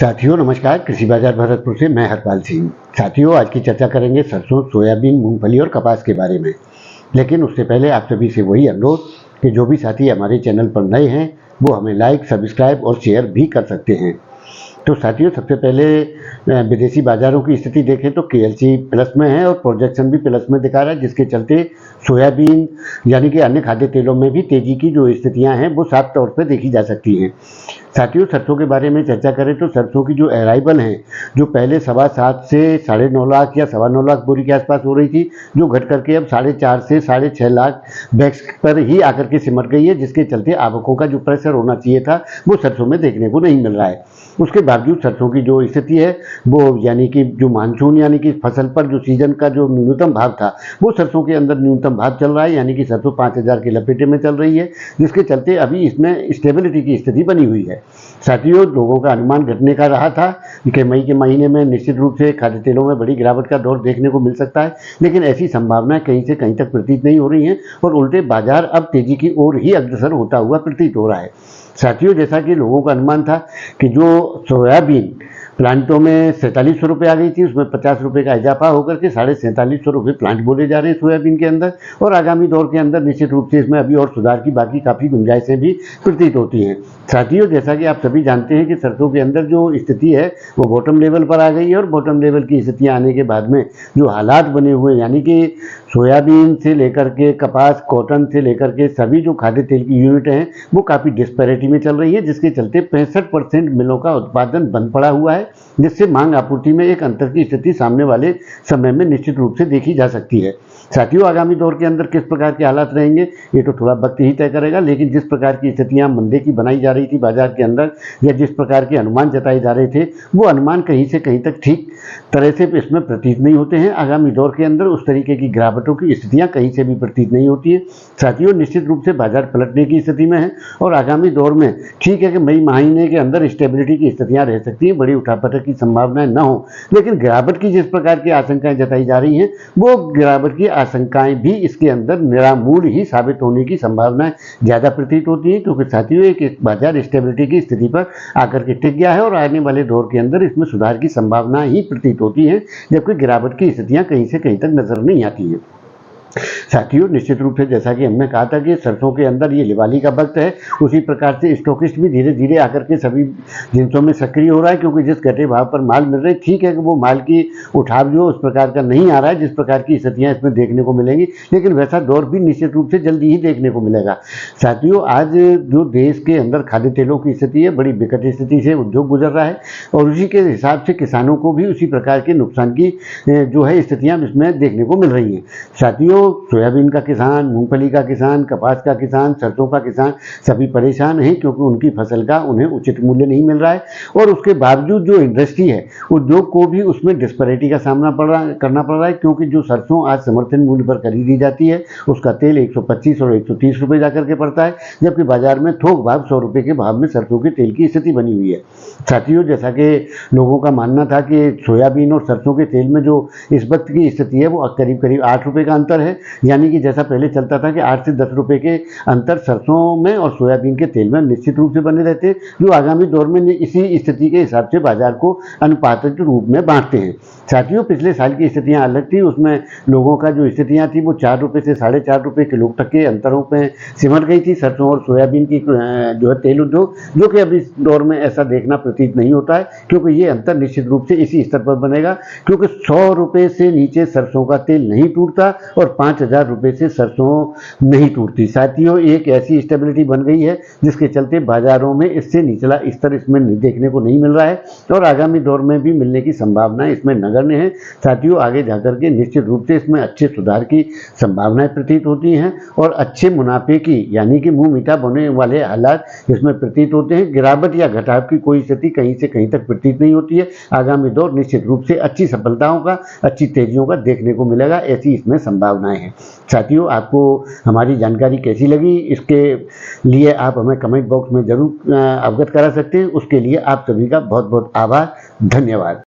साथियों नमस्कार, कृषि बाजार भरतपुर से मैं हरपाल सिंह। साथियों आज की चर्चा करेंगे सरसों, सोयाबीन, मूंगफली और कपास के बारे में। लेकिन उससे पहले आप सभी से वही अनुरोध कि जो भी साथी हमारे चैनल पर नए हैं वो हमें लाइक, सब्सक्राइब और शेयर भी कर सकते हैं। तो साथियों सबसे पहले विदेशी बाजारों की स्थिति देखें तो KLC प्लस में है और प्रोजेक्शन भी प्लस में दिखा रहा है, जिसके चलते सोयाबीन यानी कि अन्य खाद्य तेलों में भी तेजी की जो स्थितियां हैं वो साफ तौर पर देखी जा सकती हैं। साथियों सरसों के बारे में चर्चा करें तो सरसों की जो अराइवल हैं, जो पहले 7.25 से 9.5 लाख या 9.25 लाख बोरी के आसपास हो रही थी, जो घट करके अब 4.5 से 6.5 लाख बैग्स पर ही आकर के सिमट गई है, जिसके चलते आवकों का जो प्रेशर होना चाहिए था वो सरसों में देखने को नहीं मिल रहा है। उसके बावजूद सरसों की जो स्थिति है वो यानी कि जो मानसून यानी कि फसल पर जो सीजन का जो न्यूनतम भाव था वो सरसों के अंदर न्यूनतम भाव चल रहा है, यानी कि सरसों 5,000 के लपेटे में चल रही है, जिसके चलते अभी इसमें स्टेबिलिटी की स्थिति बनी हुई है। साथियों लोगों का अनुमान घटने का रहा था कि मई के महीने में निश्चित रूप से खाद्य तेलों में बड़ी गिरावट का दौर देखने को मिल सकता है, लेकिन ऐसी संभावनाएं कहीं से कहीं तक प्रतीत नहीं हो रही हैं और उल्टे बाजार अब तेजी की ओर ही अग्रसर होता हुआ प्रतीत हो रहा है। साथियों जैसा कि लोगों का अनुमान था कि जो सोयाबीन प्लांटों में 4700 रुपये आ गई थी, उसमें 50 रुपये का इजाफा होकर के 4750 रुपये प्लांट बोले जा रहे हैं सोयाबीन के अंदर, और आगामी दौर के अंदर निश्चित रूप से इसमें अभी और सुधार की बाकी काफ़ी गुंजाइशें भी प्रतीत होती हैं। साथियों जैसा कि आप सभी जानते हैं कि सरसों के अंदर जो स्थिति है वो बॉटम लेवल पर आ गई है और बॉटम लेवल की स्थितियाँ आने के बाद में जो हालात बने हुए यानी कि सोयाबीन से लेकर के कपास, कॉटन से लेकर के सभी जो खाद्य तेल की यूनिट हैं वो काफ़ी डिस्पैरिटी में चल रही है, जिसके चलते 65% मिलों का उत्पादन बंद पड़ा हुआ है, जिससे मांग आपूर्ति में एक अंतर की स्थिति सामने वाले समय में निश्चित रूप से देखी जा सकती है। साथियों आगामी दौर के अंदर किस प्रकार के हालात रहेंगे ये तो थोड़ा वक्त ही तय करेगा, लेकिन जिस प्रकार की स्थितियां मंदे की बनाई जा रही थी बाजार के अंदर या जिस प्रकार के अनुमान जताए जा रहे थे वो अनुमान कहीं से कहीं तक ठीक तरह से इसमें प्रतीत नहीं होते हैं। आगामी दौर के अंदर उस तरीके की गिरावटों की स्थितियां कहीं से भी प्रतीत नहीं होती है। साथियों निश्चित रूप से बाजार पलटने की स्थिति में है और आगामी दौर में ठीक है कि मई महीने के अंदर स्टेबिलिटी की स्थितियां रह सकती हैं, बड़ी उठापटक की संभावनाएं न हो, लेकिन गिरावट की जिस प्रकार की आशंकाएं जताई जा रही हैं वो गिरावट की आशंकाएं भी इसके अंदर निरामूल ही साबित होने की संभावनाएं ज़्यादा प्रतीत होती है, क्योंकि साथियों एक बाजार स्टेबिलिटी की स्थिति पर आकर के टिक गया है और आने वाले दौर के अंदर इसमें सुधार की संभावना ही प्रतीत होती है, जबकि गिरावट की स्थितियां कहीं से कहीं तक नजर नहीं आती हैं। साथियों निश्चित रूप से जैसा कि हमने कहा था कि सरसों के अंदर ये दिवाली का वक्त है, उसी प्रकार से स्टॉकिस्ट भी धीरे धीरे आकर के सभी जिनसों में सक्रिय हो रहा है, क्योंकि जिस घटे भाव पर माल मिल रहे ठीक है कि वो माल की उठाव जो उस प्रकार का नहीं आ रहा है जिस प्रकार की स्थितियां इसमें देखने को मिलेंगी, लेकिन वैसा दौर भी निश्चित रूप से जल्दी ही देखने को मिलेगा। साथियों आज जो देश के अंदर खाद्य तेलों की स्थिति है बड़ी विकट स्थिति से उद्योग गुजर रहा है और उसी के हिसाब से किसानों को भी उसी प्रकार के नुकसान की जो है स्थितियां इसमें देखने को मिल रही हैं। साथियों सोयाबीन का किसान, मूंगफली का किसान, कपास का किसान, सरसों का किसान सभी परेशान हैं, क्योंकि उनकी फसल का उन्हें उचित मूल्य नहीं मिल रहा है और उसके बावजूद जो इंडस्ट्री है उद्योग को भी उसमें डिस्पैरिटी का सामना करना पड़ रहा है, क्योंकि जो सरसों आज समर्थन मूल्य पर खरीदी जाती है उसका तेल 125 और 130 रुपये जाकर के पड़ता है, जबकि बाजार में थोक भाव 100 रुपये के भाव में सरसों के तेल की स्थिति बनी हुई है। साथियों जैसा कि लोगों का मानना था कि सोयाबीन और सरसों के तेल में जो इस वक्त की स्थिति है वो करीब करीब 8 रुपये का अंतर है, यानी कि जैसा पहले चलता था कि 8 से 10 रुपए के अंतर सरसों में और सोयाबीन के तेल में निश्चित रूप से बने रहते हैं, जो आगामी दौर में इसी स्थिति के हिसाब से बाजार को अनुपातिक रूप में बांटते हैं। साथियों पिछले साल की स्थितियां अलग थी, उसमें लोगों का जो स्थितियां थी वो 4 रुपये से 4.5 रुपये किलो तक के अंतरों में सिमट गई थी सरसों और सोयाबीन की जो है तेल उद्योग, जो कि अभी इस दौर में ऐसा देखना प्रतीत नहीं होता है, क्योंकि ये अंतर निश्चित रूप से इसी स्तर पर बनेगा, क्योंकि 100 रुपये से नीचे सरसों का तेल नहीं टूटता और 5,000 रुपये से सरसों नहीं टूटती। साथियों एक ऐसी स्टेबिलिटी बन गई है जिसके चलते बाजारों में इससे निचला स्तर इसमें देखने को नहीं मिल रहा है और आगामी दौर में भी मिलने की संभावनाएं इसमें नगण्य है। साथियों आगे जाकर के निश्चित रूप से इसमें अच्छे सुधार की संभावनाएं प्रतीत होती हैं और अच्छे मुनाफे की यानी कि मुंह मीठा होने वाले हालात इसमें प्रतीत होते हैं। गिरावट या घटाव की कोई स्थिति कहीं से कहीं तक प्रतीत नहीं होती है। आगामी दौर निश्चित रूप से अच्छी सफलताओं का, अच्छी तेजियों का देखने को मिलेगा, ऐसी इसमें संभावनाएं हैं। साथियों आपको हमारी जानकारी कैसी लगी इसके लिए आप हमें कमेंट बॉक्स में जरूर अवगत करा सकते हैं। उसके लिए आप सभी का बहुत बहुत आभार, धन्यवाद।